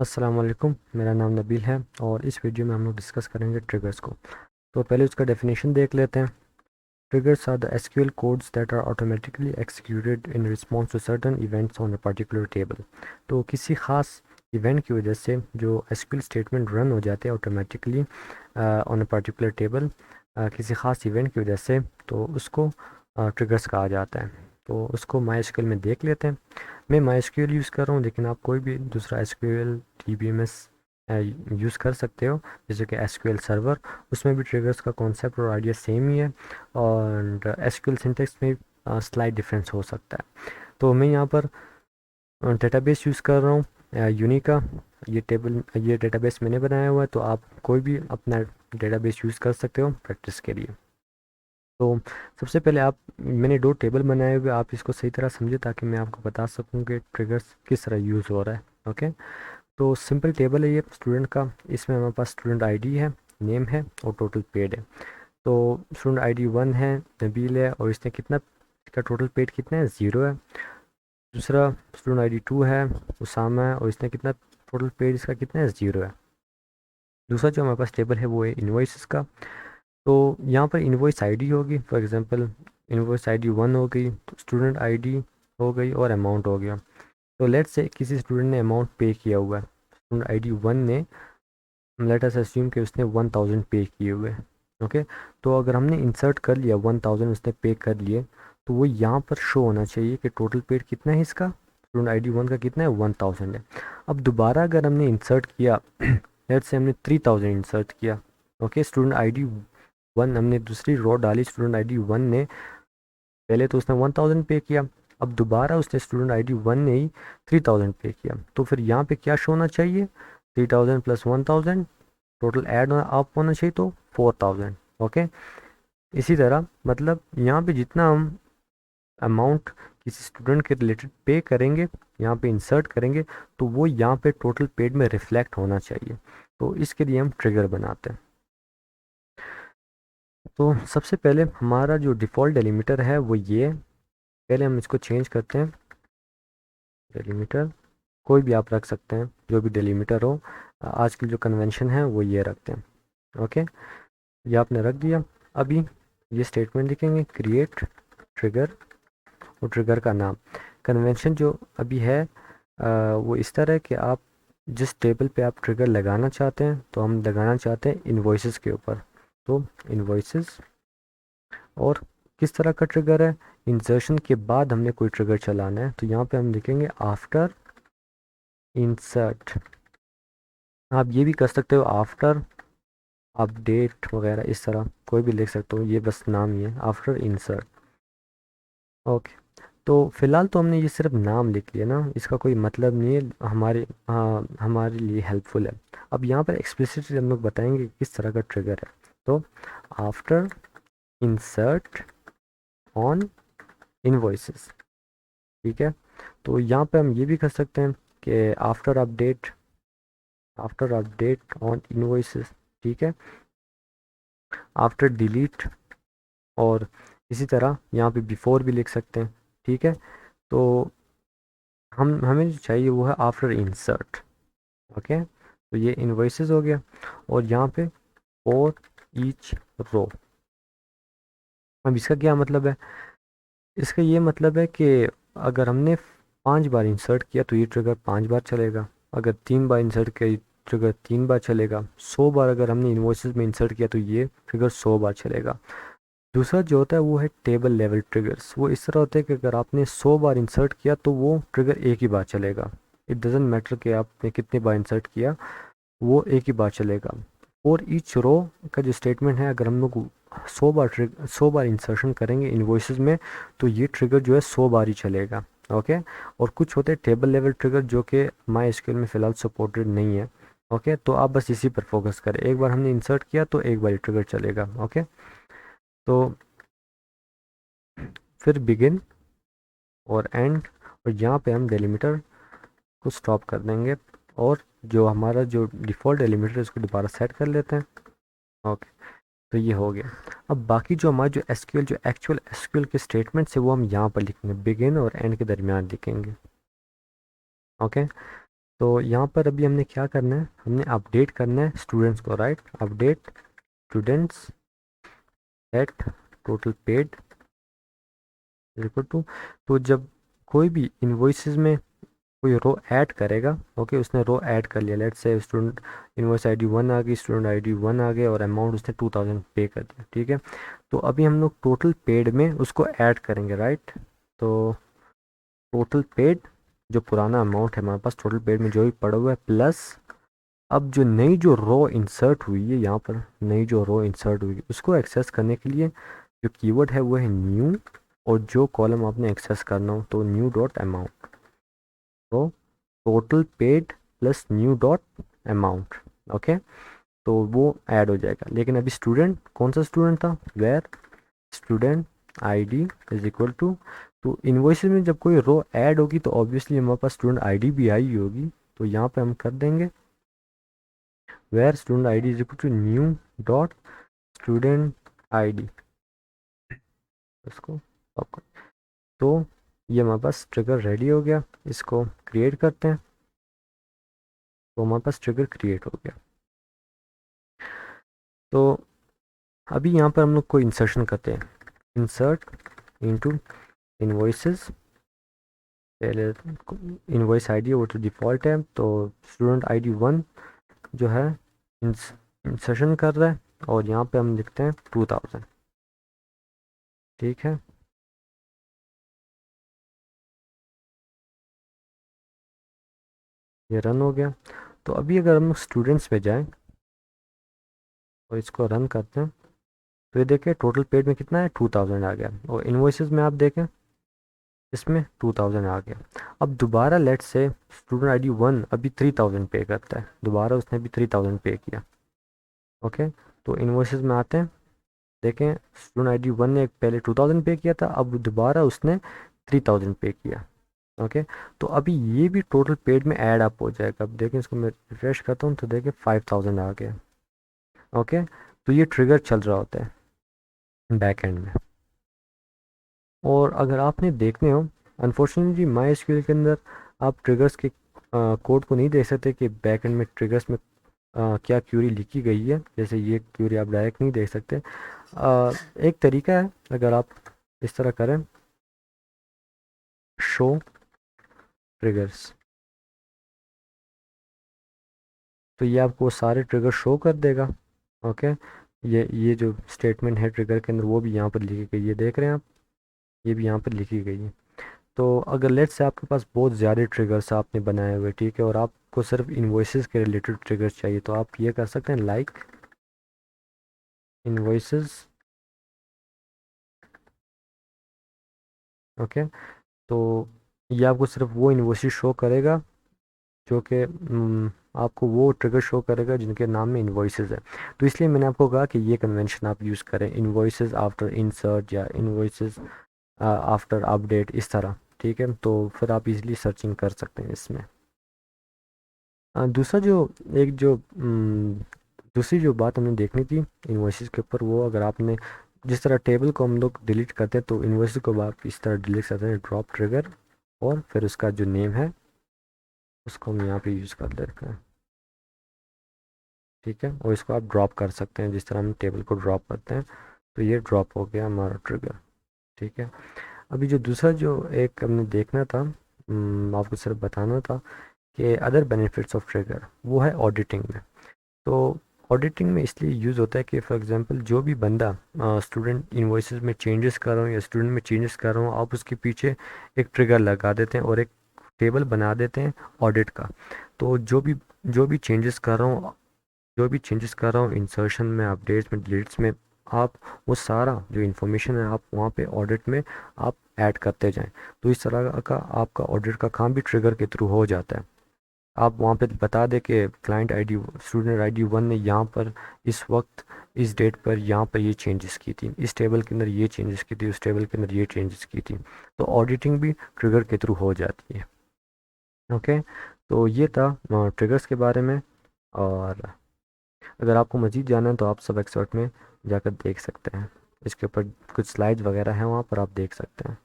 अस्सलाम वालेकुम, मेरा नाम नबील है और इस वीडियो में हम लोग डिस्कस करेंगे ट्रिगर्स को। तो पहले उसका डेफिनेशन देख लेते हैं। Triggers are the SQL codes that are automatically executed in response to certain events on a particular table. तो किसी ख़ास इवेंट की वजह से जो एसक्यूएल स्टेटमेंट रन हो जाते हैं automatically on a particular table, किसी ख़ास इवेंट की वजह से, तो उसको ट्रिगर्स कहा जाता है। तो उसको माई एसक्यूएल में देख लेते हैं। मैं माई एसक्यूएल यूज़ कर रहा हूँ, लेकिन आप कोई भी दूसरा एसक्यूएल डीबीएमएस यूज़ कर सकते हो, जैसे कि एसक्यूएल सर्वर। उसमें भी ट्रिगर्स का कॉन्सेप्ट और आइडिया सेम ही है, और एसक्यूएल सिंटेक्स में स्लाइट डिफरेंस हो सकता है। तो मैं यहाँ पर डेटाबेस यूज़ कर रहा हूँ यूनिका। ये डेटाबेस मैंने बनाया हुआ है, तो आप कोई भी अपना डेटाबेस यूज़ कर सकते हो प्रैक्टिस के लिए। तो सबसे पहले मैंने दो टेबल बनाए हुए, आप इसको सही तरह समझे ताकि मैं आपको बता सकूं कि ट्रिगर्स किस तरह यूज़ हो रहा है। ओके। तो सिंपल टेबल है ये स्टूडेंट का। इसमें हमारे पास स्टूडेंट आईडी है, नेम है और टोटल पेड है। तो स्टूडेंट आईडी 1 है, नबील है, और इसने कितना, इसका टोटल पेड कितना है, 0 है। दूसरा स्टूडेंट आईडी 2 है, उसामा है, और इसने कितना, टोटल पेड इसका कितना है, 0 है। दूसरा जो हमारे पास टेबल है वो है इन्वॉइसेस का। तो यहाँ पर इन्वॉइस आईडी होगी, फॉर एग्जांपल इन्वॉइस आईडी 1 हो गई, स्टूडेंट आईडी हो गई, और अमाउंट हो गया। तो लेट्स से किसी स्टूडेंट ने अमाउंट पे किया हुआ है, स्टूडेंट आईडी 1 ने, लेट अस अस्यूम कि उसने 1000 पे किए हुए हैं। ओके। तो अगर हमने इंसर्ट कर लिया 1000 उसने पे कर लिए, तो वो यहाँ पर शो होना चाहिए कि टोटल पेड कितना है इसका, स्टूडेंट आईडी 1 का कितना है, 1000 है। अब दोबारा अगर हमने इंसर्ट किया, लेट्स से हमने 3000 इंसर्ट किया। ओके। स्टूडेंट आईडी 1, हमने दूसरी रो डाली, स्टूडेंट आईडी 1 ने, पहले तो उसने 1000 पे किया, अब दोबारा उसने स्टूडेंट आईडी 1 ने ही 3000 पे किया। तो फिर यहाँ पे क्या शो होना चाहिए, 3000 प्लस 1000, टोटल ऐड अप होना चाहिए, तो 4000। ओके। इसी तरह मतलब यहाँ पे जितना हम अमाउंट किसी स्टूडेंट के रिलेटेड पे करेंगे, यहाँ पे इंसर्ट करेंगे, तो वो यहाँ पे टोटल पेड में रिफ्लेक्ट होना चाहिए। तो इसके लिए हम ट्रिगर बनाते हैं। तो सबसे पहले हमारा जो डिफ़ॉल्ट डेलीमीटर है वो ये है। पहले हम इसको चेंज करते हैं। डेलीमीटर कोई भी आप रख सकते हैं, जो भी डेलीमीटर हो। आजकल जो कन्वेंशन है वो ये रखते हैं। ओके। ये आपने रख दिया। अभी ये स्टेटमेंट लिखेंगे, क्रिएट ट्रिगर, और ट्रिगर का नाम। कन्वेंशन जो अभी है वो इस तरह है कि आप जिस टेबल पे आप ट्रिगर लगाना चाहते हैं, तो हम लगाना चाहते हैं इन्वॉइसेस के ऊपर। तो इन्वॉइसेस, और किस तरह का ट्रिगर है, इंसर्शन के बाद हमने कोई ट्रिगर चलाना है, तो यहाँ पे हम लिखेंगे आफ्टर इंसर्ट। आप ये भी कर सकते हो आफ्टर अपडेट वगैरह, इस तरह कोई भी लिख सकते हो, ये बस नाम ही है, आफ्टर इंसर्ट। ओके। तो फ़िलहाल तो हमने ये सिर्फ नाम लिख लिया ना, इसका कोई मतलब नहीं है, हमारे लिए हेल्पफुल है। अब यहाँ पर एक्सप्लिसिटली हम लोग बताएंगे कि किस तरह का ट्रिगर है। तो आफ्टर इंसर्ट ऑन इनवॉइसेस, ठीक है। तो यहाँ पे हम ये भी कर सकते हैं कि आफ्टर अपडेट ऑन इनवॉइसेस, ठीक है, आफ्टर डिलीट, और इसी तरह यहाँ पे बिफोर भी लिख सकते हैं, ठीक है। तो हमें जो चाहिए वो है आफ्टर इंसर्ट। ओके। तो ये इनवॉइसेस हो गया, और यहाँ पे फॉर ईच रो। अब इसका क्या मतलब है, इसका ये मतलब है कि अगर हमने 5 बार इंसर्ट किया तो ये ट्रिगर 5 बार चलेगा, अगर 3 बार इंसर्ट किया ये ट्रिगर 3 बार चलेगा, 100 बार अगर हमने इन्वॉइसेस में इंसर्ट किया तो ये ट्रिगर 100 बार चलेगा। दूसरा जो होता है वो है टेबल लेवल ट्रिगर्स। वो इस तरह होता है कि अगर आपने 100 बार इंसर्ट किया तो वो ट्रिगर एक ही बार चलेगा। इट डजेंट मैटर कि आपने कितने बार इंसर्ट किया, वो एक ही बार चलेगा। और ईच रो का जो स्टेटमेंट है, अगर हम लोग 100 बार इंसर्शन करेंगे इन्वॉइसेस में, तो ये ट्रिगर जो है 100 बार ही चलेगा। ओके। और कुछ होते हैं टेबल लेवल ट्रिगर जो कि माई एसक्यूएल में फ़िलहाल सपोर्टेड नहीं है। ओके। तो आप बस इसी पर फोकस करें, एक बार हमने इंसर्ट किया तो एक बार ही ट्रिगर चलेगा। ओके। तो फिर बिगिन और एंड, और यहाँ पे हम डेलीमीटर को स्टॉप कर देंगे, और जो हमारा जो डिफ़ॉल्ट डेलीमीटर है उसको दोबारा सेट कर लेते हैं। ओके। तो ये हो गया। अब बाकी जो हमारा जो एसक्यूएल, जो एक्चुअल एसक्यूएल के स्टेटमेंट्स है वो हम यहाँ पर लिखेंगे, बिगिन और एंड के दरमियान लिखेंगे। ओके। तो यहाँ पर अभी हमने क्या करना है, हमने अपडेट करना है स्टूडेंट्स को, right. Update students set total paid equal to, तो जब कोई भी इन्वॉइसेस में कोई रो ऐड करेगा, ओके, उसने रो ऐड कर लिया, let's say student invoice ID 1 आ गई, स्टूडेंट आईडी 1 आ गया और अमाउंट उसने 2000 पे कर दिया, ठीक है। तो अभी हम लोग टोटल पेड में उसको ऐड करेंगे, राइट। तो टोटल पेड, जो पुराना अमाउंट है हमारे पास टोटल पेड में जो भी पड़ा हुआ है, प्लस अब जो नई जो रो इंसर्ट हुई है यहाँ पर, नई जो रो इंसर्ट हुई है उसको एक्सेस करने के लिए जो कीवर्ड है वो है न्यू, और जो कॉलम आपने एक्सेस करना हो तो न्यू डॉट अमाउंट, तो total paid plus new dot amount, okay. तो वो ऐड हो जाएगा। लेकिन अभी स्टूडेंट, कौन सा स्टूडेंट था, where student ID is equal to, तो इन्वॉइसेस में जब कोई रो ऐड होगी तो ऑब्वियसली हमारे पास स्टूडेंट आईडी भी आई होगी, तो यहाँ पे हम कर देंगे where student ID is equal to new dot student ID, इसको आपको, तो ये हमारे पास ट्रिगर रेडी हो गया। इसको क्रिएट करते हैं, तो हमारे पास ट्रिगर क्रिएट हो गया। तो अभी यहाँ पर हम लोग कोई इंसर्शन करते हैं, इंसर्ट इनटू इन्वॉइसेस, पहले इन्वॉइस आईडी वो तो डिफ़ॉल्ट है, तो स्टूडेंट आईडी 1 जो है इंसर्शन कर रहा है, और यहाँ पे हम लिखते हैं 2000, ठीक है। ये रन हो गया। तो अभी अगर हम स्टूडेंट्स पे जाएं और इसको रन करते हैं, तो ये देखें टोटल पेड में कितना है, 2000 आ गया, और इन्वॉइसेस में आप देखें इसमें 2000 आ गया। अब दोबारा लेट से स्टूडेंट आईडी 1 अभी 3000 पे करता है, दोबारा उसने अभी 3000 पे किया, ओके। तो इन्वॉइसेस में आते हैं, देखें स्टूडेंट आईडी 1 ने पहले 2000 पे किया था, अब दोबारा उसने 3000 पे किया, ओके। तो अभी ये भी टोटल पेड में ऐड अप हो जाएगा। अब देखें इसको मैं रिफ्रेश करता हूँ तो देखें 5000 आ गया, ओके। तो ये ट्रिगर चल रहा होता है बैक एंड में। और अगर आपने देखने हो, अनफॉर्चुनेटली माई एसक्यूएल के अंदर आप ट्रिगर्स के कोड को नहीं देख सकते कि बैक एंड में ट्रिगर्स में क्या क्यूरी लिखी गई है, जैसे ये क्यूरी आप डायरेक्ट नहीं देख सकते। एक तरीका है, अगर आप इस तरह करें शो ट्रिगर्स, तो ये आपको सारे ट्रिगर शो कर देगा, ओके। ये जो स्टेटमेंट है ट्रिगर के अंदर वो भी यहाँ पर लिखी गई है, देख रहे हैं आप, ये भी यहाँ पर लिखी गई है। तो अगर लेट्स से आपके पास बहुत ज़्यादा ट्रिगर्स आपने बनाए हुए, ठीक है, और आपको सिर्फ इन्वॉइसेस के रिलेटेड ट्रिगर्स चाहिए, तो आप ये कर सकते हैं लाइक इन्वॉइसेस, ओके। तो ये आपको सिर्फ वो इन्वॉइसेस शो करेगा जो कि आपको वो ट्रिगर शो करेगा जिनके नाम में इन्वॉइसेस है। तो इसलिए मैंने आपको कहा कि ये कन्वेंशन आप यूज़ करें, इन्वॉइसेस आफ्टर इंसर्ट या इन्वॉइसेस आफ्टर अपडेट, इस तरह, ठीक है। तो फिर आप इजीली सर्चिंग कर सकते हैं इसमें। दूसरा जो एक जो दूसरी जो बात हमने देखनी थी इन्वॉइसेस के ऊपर, वो अगर आपने जिस तरह टेबल को हम लोग डिलीट करते हैं तो इन्वॉइस को आप इस तरह डिलीट करते हैं, ड्रॉप ट्रिगर, और फिर उसका जो नेम है उसको हम यहाँ पे यूज़ कर देते हैं, ठीक है। और इसको आप ड्रॉप कर सकते हैं जिस तरह हम टेबल को ड्रॉप करते हैं, तो ये ड्रॉप हो गया हमारा ट्रिगर, ठीक है। अभी जो दूसरा जो एक हमने देखना था, आपको सिर्फ बताना था कि अदर बेनिफिट्स ऑफ ट्रिगर, वो है ऑडिटिंग में। तो ऑडिटिंग में इसलिए यूज़ होता है कि फॉर एग्जांपल जो भी बंदा स्टूडेंट इन्वॉइसेस में चेंजेस कर रहा हूँ या स्टूडेंट में चेंजेस कर रहा हूँ, आप उसके पीछे एक ट्रिगर लगा देते हैं और एक टेबल बना देते हैं ऑडिट का। तो जो भी चेंजेस कर रहा हूँ, जो भी चेंजेस कर रहा हूँ इंसर्शन में, अपडेट्स में, डिलीट्स में, आप वो सारा जो इन्फॉर्मेशन है आप वहाँ पे ऑडिट में आप ऐड करते जाएं। तो इस तरह का आपका ऑडिट का काम भी ट्रिगर के थ्रू हो जाता है। आप वहाँ पे बता दें कि क्लाइंट आईडी स्टूडेंट आईडी 1 ने यहाँ पर इस वक्त इस डेट पर यहाँ पर ये चेंजेस की थी, इस टेबल के अंदर ये चेंजेस की थी, उस टेबल के अंदर ये चेंजेस की थी। तो ऑडिटिंग भी ट्रिगर के थ्रू हो जाती है, ओके। तो ये था ट्रिगर्स के बारे में। और अगर आपको मज़ीद जानना है तो आप सब एक्सपर्ट में जाकर देख सकते हैं, इसके ऊपर कुछ स्लाइड्स वगैरह हैं वहाँ पर आप देख सकते हैं।